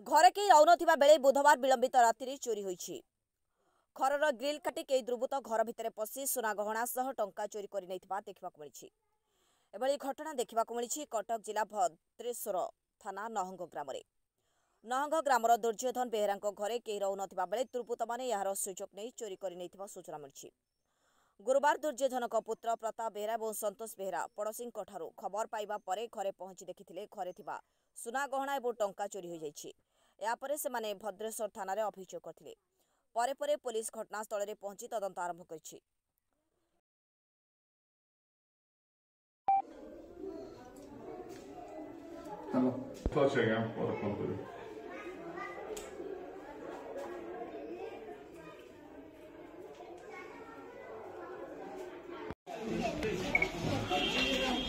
घरे कई रहुनथिबा बेले बुधवार विलंबित राति चोरी होईछि। घरर ग्रिल काटी कई दुर्बृत्त घर भितर पशि सुना गहना सह टंका चोरी कर देखा मिली। एभली घटना देखा मिली कटक जिला भद्रेश्वर थाना नहंग ग्राम। नहंग ग्रामर दुर्योधन बेहेरा घरे कई रहुनथिबा बेले दुर्बृत्त माने यार सुजोग नहीं चोरी कर सूचना मिली। गुरुवार दुर्योधन पुत्र प्रताप बेहेरा और संतोष बेहेरा पड़ोशी खबर पाइबा परे घरे पहुंची देखिथिले घरे थिबा सुना गहना और टंका चोरी हो जाइछि। यापर से माने भद्रेश्वर थाना रे अभियोग करथिले। परे परे पुलिस घटनास्थल रे पहुंची तदंत आरंभ करछि।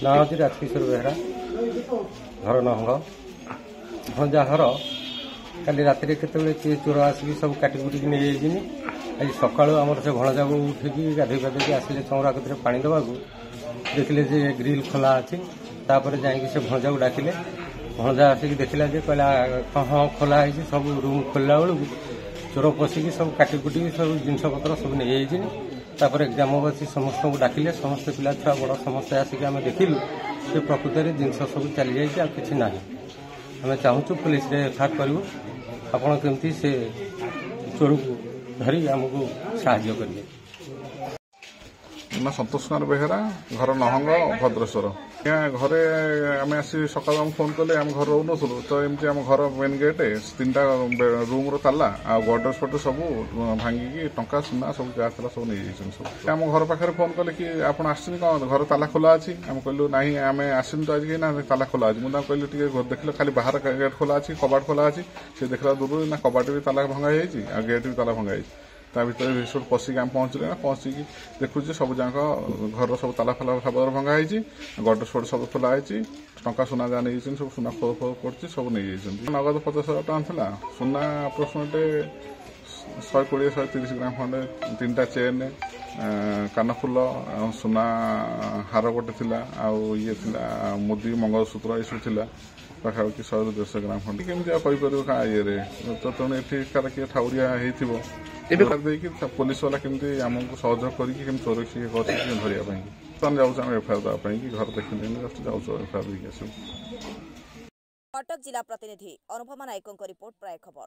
ना हूँ राजकिशोर बेहरा घर नहंग भंजा घर काली राति के चोर आसिक सब काटिकुटिक नहीं जाइए। आज सका से भणजा को उठिकी गाधे गाधे आसिले चौरा कतरे पानी देवाक देखिले जे ग्रिल खोला अच्छी। तापर जाइए से भणजा को डाकिले। भणजा आसिक देखला जे कहला हाँ खोला है सब रूम खोलला बेलू चोर पशिकी सब काटिकुटिक सब जिनपतर सब नहीं जाइए। तापर ग्रामवासी समस्त को डाकिले। समस्त पिला छुआ बड़ समस्त आसिक आम देखिलु से प्रकृत में जिन सब चली जाइए कि ना। आम चाहूँ पुलिस एफआईआर करूँ आपण केमती से चोर को धरी आमको साहाय्य करेंगे। ना संतोष कुमार बेहेरा घर नहंग भद्रेश्वर घरे आम आसी सकाल फोन कले आम घर रोनु तो एमती आम घर मेन गेट 3टा रूम रो ताला आ गडरेज फट सब भांगिकी टंका सुना सब जहाँ सब नहीं सब आम घर पाखे फोन कले कि आप आसन कौन घर ताला खोला अच्छी। आम कहलु ना आम आसन तो आज ना ताला खोला अच्छी। मुझे कहली देख खाली बाहर गेट खोला अच्छी कबाट खोला अच्छी। से देखला दूर ना कबाट भी ताला भंगा गेट भी ताला भंगा भर भीतर पशिक आम पहुंचले ना पहुंचिकी देखुचे सब जाक घर सब ताला फाला फाबर भंगा गडरेज फट सब खोला टंका सुना जहाँ नहीं सब सुना खोल खोल कर सब नहीं नगद 50,000 टका था। सुना अप्रोक्सीमेट 120-130 ग्राम खंडे 3टा चेन कानफुल सुना हार गोटे थिला आउ ये थिला मुदी मंगलसूत्र ये सब थिला पाखापाखि 100-150 ग्राम खंडे केमती कहीपर क्या ये तो तेणु ये किए ठाउरिया हो पुलिस वाला केमती आमको सहयोग करके चोर किए कर जाऊँ एफआईआर देवाई कि घर देखिए जस्ट जाऊँ एफआईआर देखिए। कटक जिला प्रतिनिधि अनुपमा नायकों रिपोर्ट प्राय खबर।